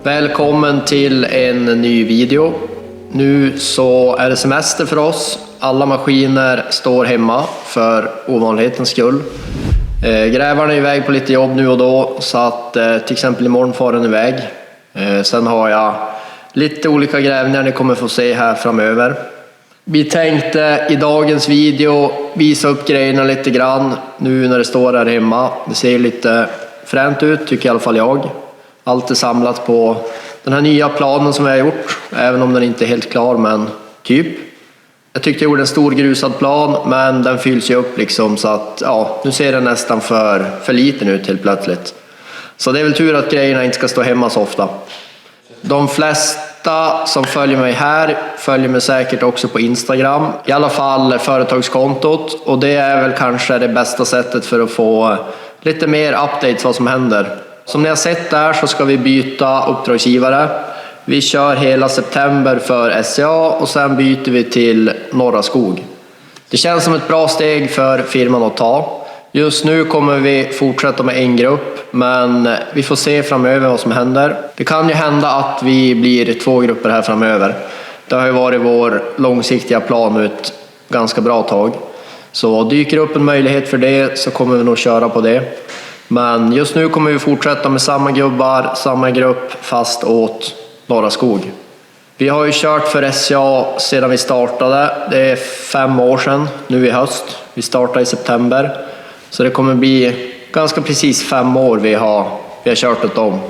Välkommen till en ny video. Nu så är det semester för oss. Alla maskiner står hemma för ovanlighetens skull. Grävarna är iväg på lite jobb nu och då, så att till exempel imorgon far den iväg. Sen har jag lite olika grävningar ni kommer få se här framöver. Vi tänkte i dagens video visa upp grejerna lite grann nu när det står här hemma. Det ser lite fränt ut, tycker i alla fall jag. Allt är samlat på den här nya planen som vi har gjort, även om den inte är helt klar, men typ. Jag tyckte jag gjorde en stor grusad plan, men den fylls ju upp liksom, så att ja, nu ser den nästan för liten ut helt plötsligt. Så det är väl tur att grejerna inte ska stå hemma så ofta. De flesta som följer mig här följer mig säkert också på Instagram. I alla fall företagskontot, och det är väl kanske det bästa sättet för att få lite mer updates vad som händer. Som ni har sett där så ska vi byta uppdragsgivare. Vi kör hela september för SCA och sen byter vi till Norra Skog. Det känns som ett bra steg för firman att ta. Just nu kommer vi fortsätta med en grupp, men vi får se framöver vad som händer. Det kan ju hända att vi blir 2 grupper här framöver. Det har ju varit vår långsiktiga plan ut ganska bra tag. Så dyker upp en möjlighet för det så kommer vi nog köra på det. Men just nu kommer vi fortsätta med samma gubbar, samma grupp, fast åt Norra Skog. Vi har ju kört för SCA sedan vi startade. Det är 5 år sedan, nu i höst. Vi startade i september. Så det kommer bli ganska precis 5 år vi har kört åt dem.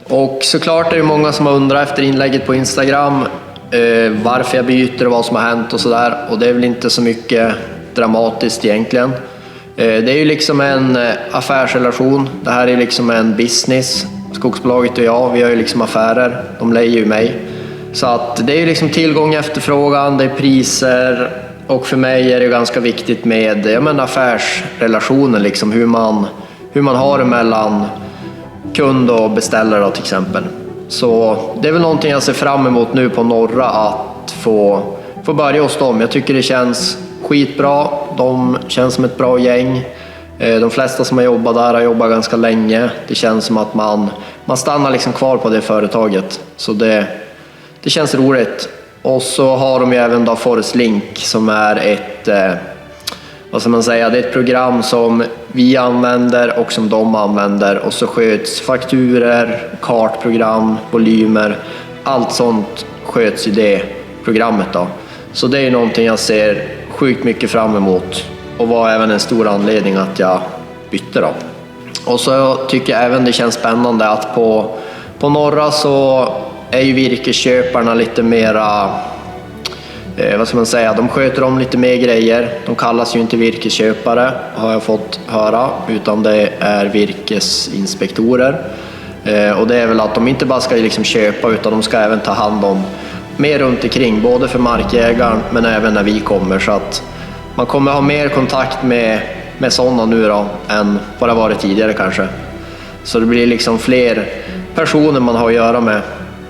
Och såklart är det många som har undrat efter inlägget på Instagram varför jag byter och vad som har hänt och sådär. Och det är väl inte så mycket dramatiskt egentligen. Det är ju liksom en affärsrelation. Det här är liksom en business. Skogsbolaget och jag, vi har ju liksom affärer. De lejer ju mig. Så att det är liksom tillgång och efterfrågan, det är priser. Och för mig är det ganska viktigt med affärsrelationen, liksom hur man har det mellan kund och beställare till exempel. Så det är väl någonting jag ser fram emot nu på Norra, att få börja hos dem. Jag tycker det känns skitbra. De känns som ett bra gäng. De flesta som har jobbat där har jobbat ganska länge. Det känns som att man stannar liksom kvar på det företaget. Så det känns roligt. Och så har de ju även då Forest Link som är ett det är ett program som vi använder och som de använder, och så sköts fakturer, kartprogram, volymer, allt sånt sköts i det programmet då. Så det är någonting jag ser sjukt mycket fram emot, och var även en stor anledning att jag bytte då. Och så tycker jag även det känns spännande att på Norra så är ju virkesköparna lite mera, de sköter om lite mer grejer. De kallas ju inte virkesköpare, har jag fått höra, utan det är virkesinspektorer. Och det är väl att de inte bara ska liksom köpa, utan de ska även ta hand om mer runt omkring, både för markägaren men även när vi kommer. Så att man kommer ha mer kontakt med sådana nu då än vad det varit tidigare kanske. Så det blir liksom fler personer man har att göra med.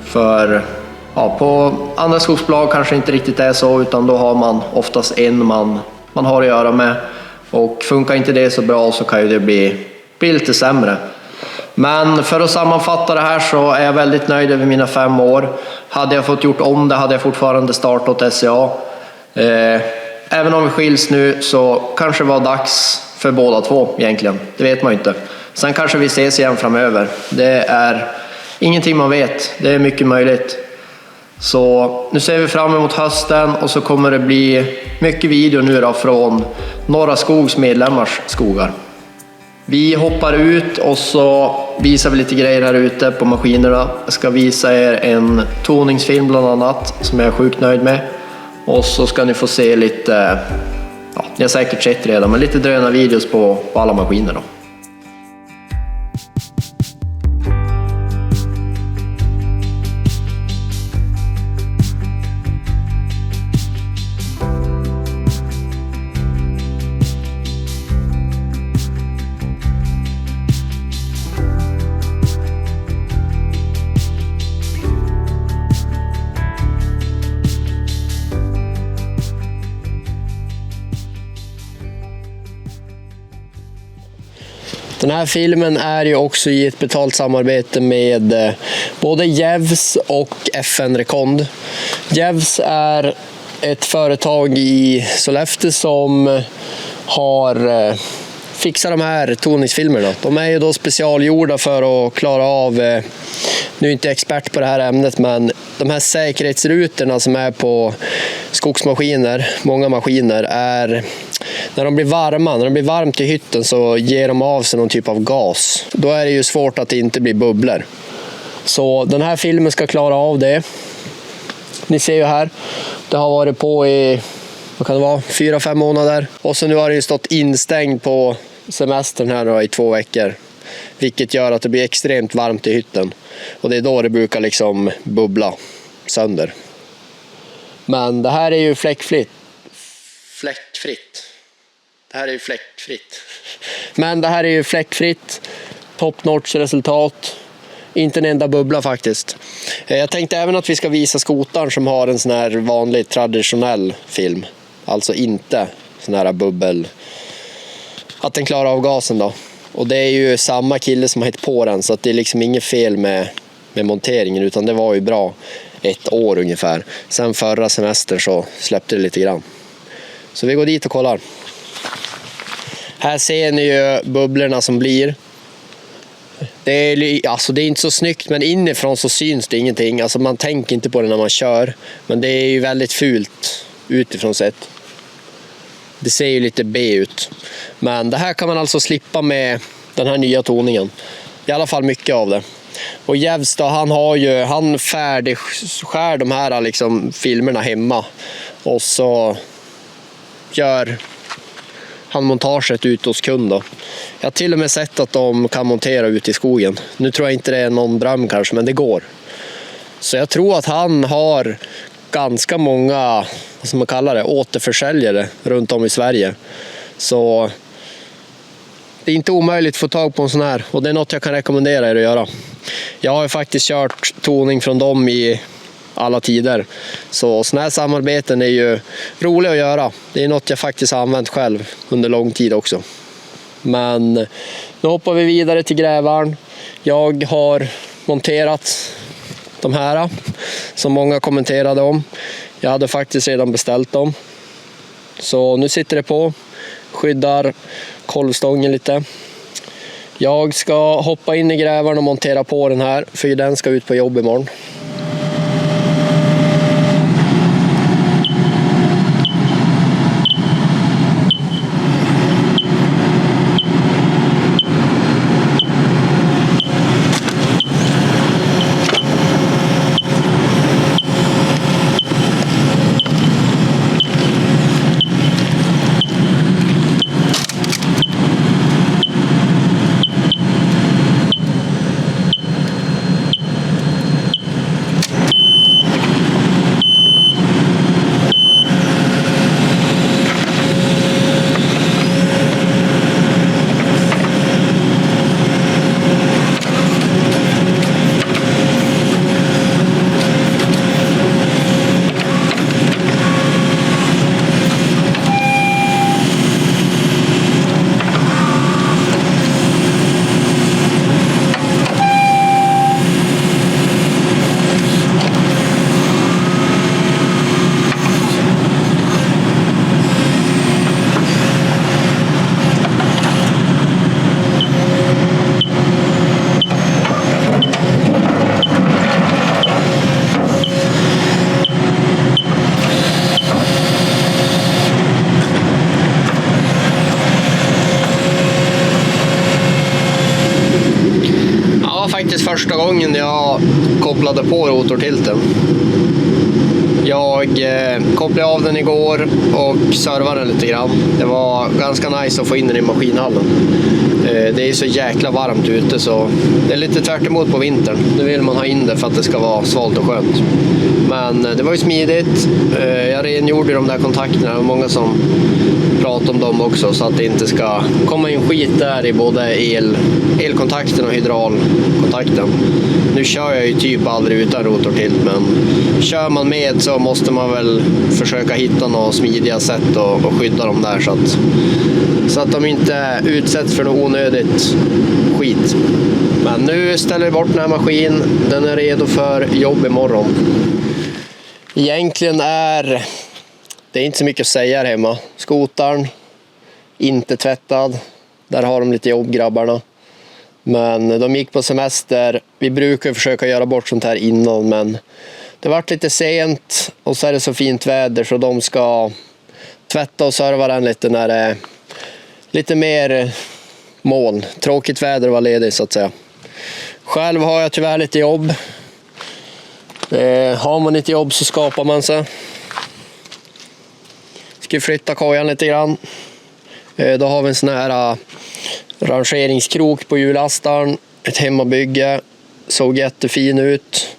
För på andra skogsbolag kanske inte riktigt är så, utan då har man oftast en man har att göra med. Och funkar inte det så bra så kan ju det bli lite sämre. Men för att sammanfatta det här så är jag väldigt nöjd över mina 5 år. Hade jag fått gjort om det hade jag fortfarande startat åt SCA. Även om vi skiljs nu så kanske det var dags för båda två egentligen. Det vet man ju inte. Sen kanske vi ses igen framöver. Det är ingenting man vet. Det är mycket möjligt. Så nu ser vi fram emot hösten, och så kommer det bli mycket video nu då från Norra Skogs medlemmars skogar. Vi hoppar ut och så visar vi lite grejer här ute på maskinerna. Jag ska visa er en toningsfilm bland annat som jag är sjukt nöjd med. Och så ska ni få se lite, ni har säkert sett redan, men lite drönarvideos på alla maskiner då. Den här filmen är ju också i ett betalt samarbete med både Jevs och FN Rekond. Jevs är ett företag i Sollefteå som har fixat de här toningsfilmerna. De är ju då specialgjorda för att klara av, nu är jag inte expert på det här ämnet, men de här säkerhetsrutorna som är på skogsmaskiner, många maskiner, är när de blir varmt i hytten så ger de av sig någon typ av gas. Då är det ju svårt att det inte blir bubblor. Så den här filmen ska klara av det. Ni ser ju här, det har varit på i, vad kan det vara, 4-5 månader. Och så nu har det ju stått instängd på semestern här då, i 2 veckor. Vilket gör att det blir extremt varmt i hytten. Och det är då det brukar liksom bubbla sönder. Men det här är ju fläckfritt. Det här är ju fläckfritt. Men det här är ju fläckfritt. Top notch resultat. Inte en enda bubbla faktiskt. Jag tänkte även att vi ska visa skotaren som har en sån här vanlig traditionell film. Alltså inte sån här bubbel. Att den klarar av gasen då. Och det är ju samma kille som har hittat på den, så att det är liksom inget fel med monteringen, utan det var ju bra 1 år ungefär. Sen förra semestern så släppte det lite grann. Så vi går dit och kollar. Här ser ni ju bubblorna som blir. Det är inte så snyggt, men inifrån så syns det ingenting. Alltså man tänker inte på det när man kör. Men det är ju väldigt fult utifrån sett. Det ser ju lite B ut. Men det här kan man alltså slippa med den här nya toningen. I alla fall mycket av det. Och Jevs då, han färdigskär de här liksom filmerna hemma. Och så gör han montaget ut hos kund då. Jag har till och med sett att de kan montera ut i skogen. Nu tror jag inte det är någon dröm kanske, men det går. Så jag tror att han har ganska många, vad ska man kalla det, återförsäljare runt om i Sverige. Så det är inte omöjligt att få tag på en sån här. Och det är något jag kan rekommendera er att göra. Jag har ju faktiskt kört toning från dem i alla tider. Så såna här samarbeten är ju roliga att göra. Det är något jag faktiskt har använt själv under lång tid också. Men nu hoppar vi vidare till grävaren. Jag har monterat de här som många kommenterade om. Jag hade faktiskt redan beställt dem. Så nu sitter det på. Skyddar kolvstången lite. Jag ska hoppa in i grävaren och montera på den här, för den ska ut på jobb imorgon. Första gången jag kopplade på rotortilten. Jag kopplade av den igår och servade den lite grann. Det var ganska nice att få in den i maskinhallen. Det är så jäkla varmt ute, så det är lite tvärt emot på vintern. Nu vill man ha in det för att det ska vara svalt och skönt. Men det var ju smidigt. Jag rengjorde de där kontakterna, och många som pratar om dem också, så att det inte ska komma in skit där i både elkontakten och hydraulkontakten. Nu kör jag ju typ aldrig utan rotortilt, men kör man med så så måste man väl försöka hitta några smidiga sätt att skydda dem där så att de inte utsätts för något onödigt skit. Men nu ställer vi bort den här maskinen. Den är redo för jobb imorgon. Egentligen är det inte så mycket att säga här hemma. Skotaren inte tvättad. Där har de lite jobb, grabbarna. Men de gick på semester. Vi brukar försöka göra bort sånt här innan, men det vart lite sent och så är det så fint väder så de ska tvätta och serva den lite när det är lite mer moln. Tråkigt väder var ledigt så att säga. Själv har jag tyvärr lite jobb. Har man inte jobb så skapar man sig. Ska flytta kojan lite grann. Då har vi en sån här rangeringskrok på hjullastaren. Ett hemmabygge. Såg jättefin ut.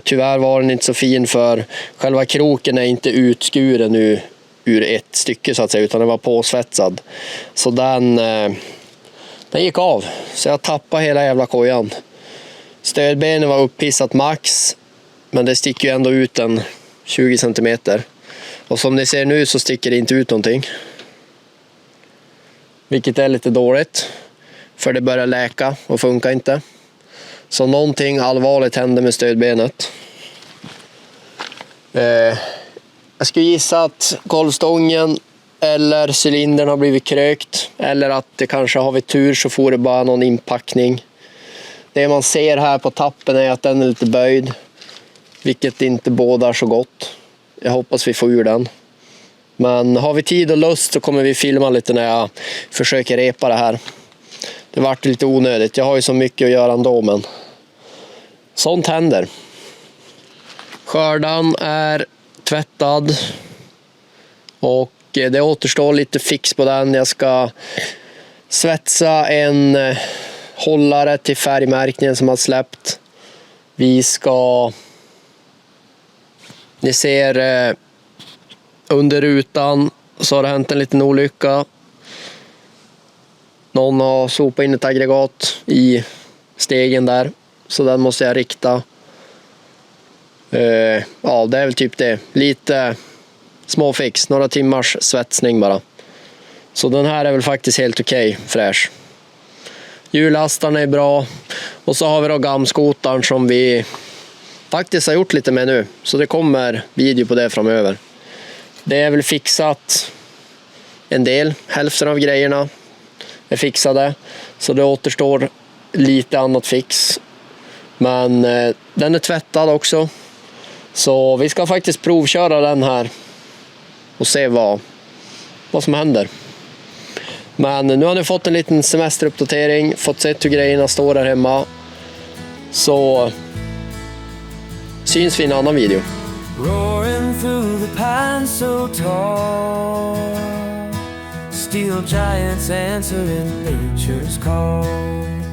Tyvärr var den inte så fin för själva kroken är inte utskuren nu ur ett stycke så att säga, utan den var påsvetsad. Så den gick av. Så jag tappade hela jävla kojan. Stödbenen var upphissat max, men det sticker ju ändå ut en 20 cm. Och som ni ser nu så sticker det inte ut någonting. Vilket är lite dåligt. För det börjar läka och funkar inte. Så någonting allvarligt hände med stödbenet. Jag skulle gissa att golvstången eller cylindern har blivit krökt. Eller att det kanske har vi tur så får det bara någon inpackning. Det man ser här på tappen är att den är lite böjd. Vilket inte bådar så gott. Jag hoppas vi får ur den. Men har vi tid och lust så kommer vi filma lite när jag försöker repa det här. Det vart lite onödigt. Jag har ju så mycket att göra ändå, men sånt händer. Skördan är tvättad. Och det återstår lite fix på den. Jag ska svetsa en hållare till färgmärkningen som har släppt. Vi ska... Ni ser under rutan så har det hänt en liten olycka. Någon har sopat in ett aggregat i stegen där. Så den måste jag rikta. Ja, det är väl typ det. Lite småfix. Några timmars svetsning bara. Så den här är väl faktiskt helt okej, fräsch. Hjullastaren är bra. Och så har vi då gamskotaren som vi faktiskt har gjort lite med nu. Så det kommer video på det framöver. Det är väl fixat en del. Hälften av grejerna är fixade. Så det återstår lite annat fix. Men den är tvättad också. Så vi ska faktiskt provköra den här. Och se vad som händer. Men nu har ni fått en liten semesteruppdatering. Fått se hur grejerna står där hemma. Så syns vi i en annan video. Roaring through the pines so tall, steel giants answering nature's call.